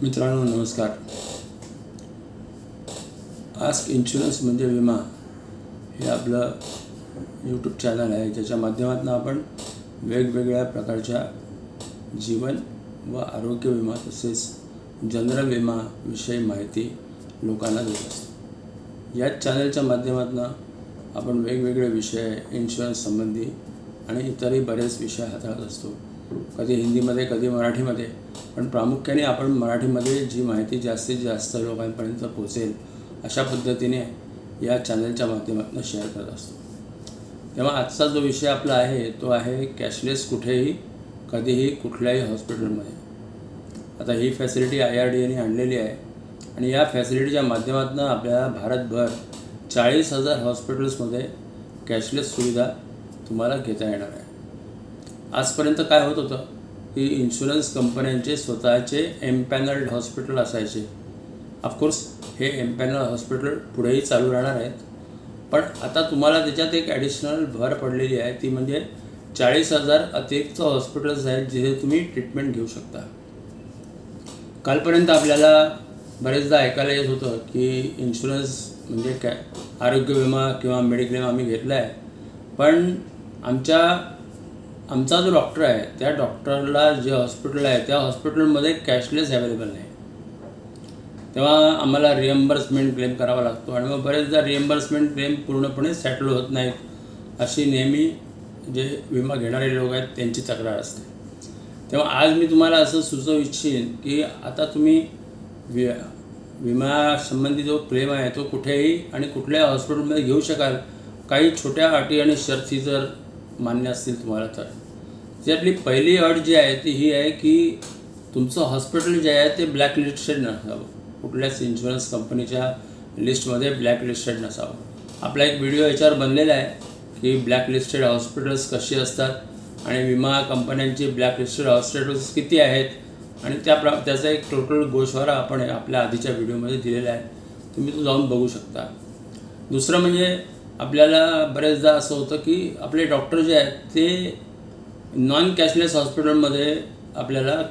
मित्रांनो नमस्कार। Ask insurance म्हणजे विमा हे आपलं यूट्यूब चॅनल आहे, ज्याच्या माध्यमातून आपण वेगवेगळ्या प्रकारच्या जीवन व आरोग्य विमा तसेच जनरल विमा विषयी माहिती लोकांना देत असतो। या चॅनलच्या माध्यमातून आपण वेगवेगळे विषय इन्शुरन्स संबंधी आणि इतरही बरेच विषय हाताळत असतो, कधी हिंदीमध्ये कधी मराठीमध्ये, पण प्रामुख्याने आपण मराठीमध्ये जी माहिती जास्तीत जास्त लोकांपर्यंत पोहोचेल अशा पद्धतीने या चॅनलच्या माध्यमातून शेअर करत असतो। तेव्हा आजचा जो विषय आपला आहे तो आहे कॅशलेस कुठेही कधीही कुठल्याही हॉस्पिटलमध्ये। आता ही फॅसिलिटी IRDAने आणलेली आहे आणि या फॅसिलिटीच्या माध्यमातून आपल्याला भारतभर 40,000 हॉस्पिटल्समध्ये कॅशलेस सुविधा तुम्हाला घेता येणार आहे। आजपर्यंत काय होत होतं की इन्शुरन्स कंपन्यांचे स्वतःचे एम्पॅनल्ड हॉस्पिटल असायचे। ऑफकोर्स हे एम्पॅनल हॉस्पिटल पुढेही चालू राहणार आहेत, पण आता तुम्हाला त्याच्यात एक ॲडिशनल भर पडलेली आहे, ती म्हणजे 40,000 अतिरिक्त हॉस्पिटल्स आहेत जिथे तुम्ही ट्रीटमेंट घेऊ शकता। कालपर्यंत आपल्याला बरेचदा ऐकायला येत होतं की इन्शुरन्स म्हणजे आरोग्य विमा किंवा मेडिक्लेम आम्ही घेतला आहे, पण आमचा जो डॉक्टर आहे त्या डॉक्टरला जे हॉस्पिटल आहे त्या हॉस्पिटलमध्ये कॅशलेस अवेलेबल नाही, तेव्हा आम्हाला रिएम्बर्समेंट क्लेम करावा लागतो आणि मग बरेचदा रिएम्बर्समेंट क्लेम पूर्णपणे सेटल होत नाहीत अशी नेहमी जे विमा घेणारे लोक आहेत त्यांची तक्रार असते। तेव्हा आज मी तुम्हाला असं सुचवू इच्छिन की आता तुम्ही विम्यासंबंधी जो क्लेम आहे तो कुठेही आणि कुठल्या हॉस्पिटलमध्ये घेऊ शकाल, काही छोट्या अटी आणि शर्ती जर मान्य असतील तुम्हाला तर। त्यातली पहिली अट जी आहे ती ही आहे की तुमचं हॉस्पिटल जे आहे ते ब्लॅकलिस्टेड नसावं, कुठल्याच इन्शुरन्स कंपनीच्या लिस्टमध्ये ब्लॅकलिस्टेड नसावं। आपला एक व्हिडिओ याच्यावर बनलेला आहे की ब्लॅकलिस्टेड हॉस्पिटल्स कशी असतात आणि विमा कंपन्यांची ब्लॅकलिस्टेड हॉस्पिटल्स किती आहेत आणि त्याचा एक टोटल गोषवारा आपण आपल्या आधीच्या व्हिडिओमध्ये दिलेला आहे, तुम्ही तो जाऊन बघू शकता। दुसरं म्हणजे आपल्याला बरेचदा असं होतं की आपले डॉक्टर जे आहेत ते नॉन कॅशलेस हॉस्पिटलमध्ये आपल्याला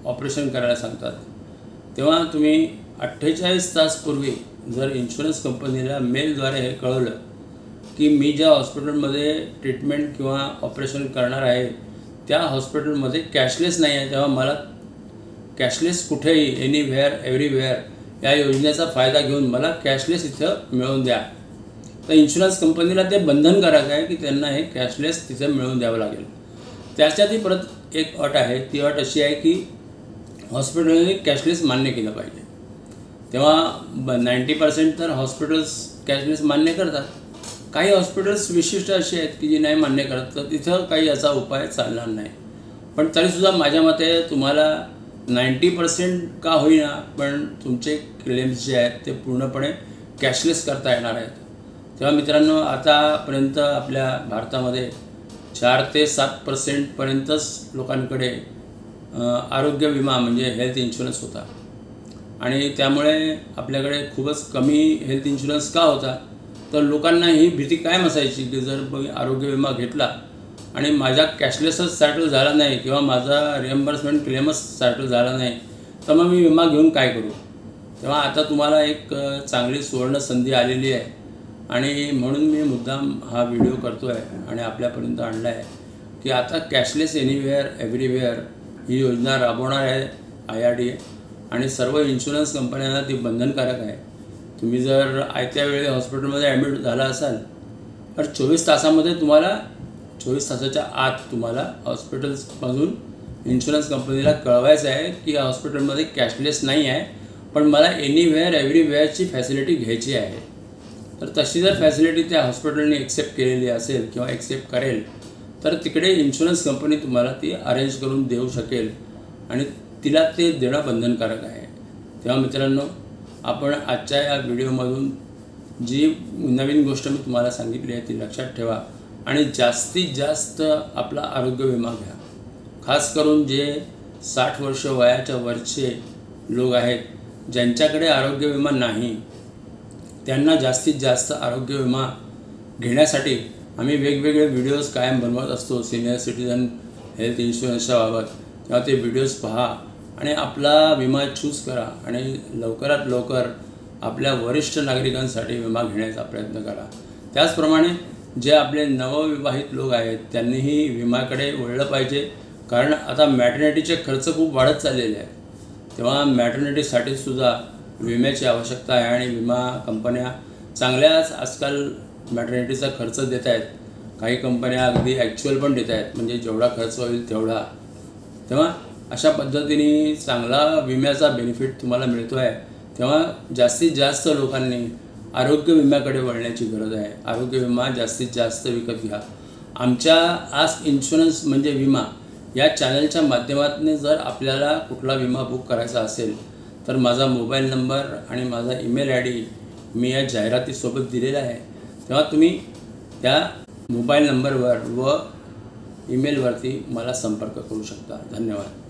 ऑपरेशन करायला सांगतात, तेव्हा तुम्ही 48 तास पूर्वी जर इन्शुरन्स कंपनीला मेलद्वारे हे कळवलं की मी ज्या हॉस्पिटलमध्ये ट्रीटमेंट किंवा ऑपरेशन करणार आहे त्या हॉस्पिटलमध्ये कॅशलेस नाही आहे, तेव्हा मला कॅशलेस कुठेही एनीवेअर एव्हरीवेअर या योजनेचा फायदा घेऊन मला कॅशलेस इथं मिळवून द्या। तर इन्शुरन्स कंपनीला ते बंधनकारक आहे की त्यांना हे कॅशलेस तिथे मिळवून द्यावं लागेल। त्याच्यातही परत एक अट आहे, ती अट अशी आहे की हॉस्पिटलने कॅशलेस मान्य केलं पाहिजे। तेव्हा 90% तर हॉस्पिटल्स कॅशलेस मान्य करतात, काही हॉस्पिटल्स विशिष्ट अशी आहेत की जी नाही मान्य करत, तर तिथं काही याचा उपाय चालणार नाही। पण तरीसुद्धा माझ्या मते तुम्हाला 90% का होईना पण तुमचे क्लेम्स जे आहेत ते पूर्णपणे कॅशलेस करता येणार आहेत। तेव्हा मित्रांनो, आतापर्यंत आपल्या भारतामध्ये 4 ते 7% पर्यंतच लोकांकडे आरोग्य विमा म्हणजे हेल्थ इन्शुरन्स होता आणि त्यामुळे आपल्याकडे खूपच कमी हेल्थ इन्शुरन्स का होता, तर लोकांना ही भीती कायम असायची की जर मी आरोग्य विमा घेतला आणि माझा कॅशलेसच सॅटल झाला नाही किंवा माझा रिएम्बर्समेंट क्लेमच सॅटल झाला नाही तर मग मी विमा घेऊन काय करू। तेव्हा आता तुम्हाला एक चांगली सुवर्ण संधी आलेली आहे आणि म्हणून मी मुद्दाम हा व्हिडिओ करतो आहे आणि आपल्यापर्यंत आणला आहे की आता कॅशलेस एनीवेअर एव्हरीवेअर ही योजना राबवणार आहे IRDA आणि सर्व इन्शुरन्स कंपन्यांना ती बंधनकारक आहे। तुम्ही जर आयत्या वेळी हॉस्पिटलमध्ये ॲडमिट झाला असाल तर 24 तासामध्ये तुम्हाला 24 तासाच्या आत तुम्हाला हॉस्पिटल्समधून इन्शुरन्स कंपनीला कळवायचं आहे की या हॉस्पिटलमध्ये कॅशलेस नाही आहे, पण मला एनीवेअर एव्हरीवेअरची फॅसिलिटी घ्यायची आहे। तर तशी जर फॅसिलिटी त्या हॉस्पिटलने एक्सेप्ट केलेली असेल किंवा एक्सेप्ट करेल तर तिकडे इन्शुरन्स कंपनी तुम्हाला ती अरेंज करून देऊ शकेल आणि तिला ते देणं बंधनकारक आहे। तेव्हा मित्रांनो, आपण आजच्या या व्हिडिओमधून जी नवीन गोष्ट मी तुम्हाला सांगितली आहे ती लक्षात ठेवा आणि जास्तीत जास्त आपला आरोग्य विमा घ्या। खास करून जे 60 वर्ष वयाच्या वरचे लोक आहेत ज्यांच्याकडे आरोग्य विमा नाही त्यांना जास्तीत जास्त आरोग्य विमा घेण्यासाठी आम्ही वेगवेगळे व्हिडिओज कायम बनवत असतो सिनियर सिटीजन हेल्थ इन्शुरन्सच्या बाबत। तेव्हा ते व्हिडिओज पहा आणि आपला विमा चूज करा आणि लवकरात लवकर आपल्या वरिष्ठ नागरिकांसाठी विमा घेण्याचा प्रयत्न करा। त्याचप्रमाणे जे आपले नवविवाहित लोक आहेत त्यांनीही विम्याकडे वळलं पाहिजे, कारण आता मॅटर्निटीचे खर्च खूप वाढत चाललेले आहेत। तेव्हा मॅटर्निटीसाठी सुद्धा विम्याची आवश्यकता आहे आणि विमा कंपन्या चांगल्याच आजकाल मॅटर्निटीचा खर्च देत आहेत। काही कंपन्या अगदी ॲक्च्युअल पण देत आहेत, म्हणजे जेवढा खर्च होईल तेवढा। तेव्हा अशा पद्धतीने चांगला विम्याचा बेनिफिट तुम्हाला मिळतो आहे। तेव्हा जास्तीत जास्त लोकांनी आरोग्य विम्याकडे वळण्याची गरज आहे। आरोग्य विमा जास्तीत जास्त विकत घ्या। आमच्या आस्क इन्शुरन्स म्हणजे विमा या चॅनलच्या माध्यमातून जर आपल्याला कुठला विमा बुक करायचा असेल तर माझा मोबाईल नंबर आणि माझा ईमेल ID मी या जाहिरातीसोबत दिलेला आहे। तेव्हा तुम्ही त्या मोबाईल नंबरवर व ईमेलवरती मला संपर्क करू शकता। धन्यवाद।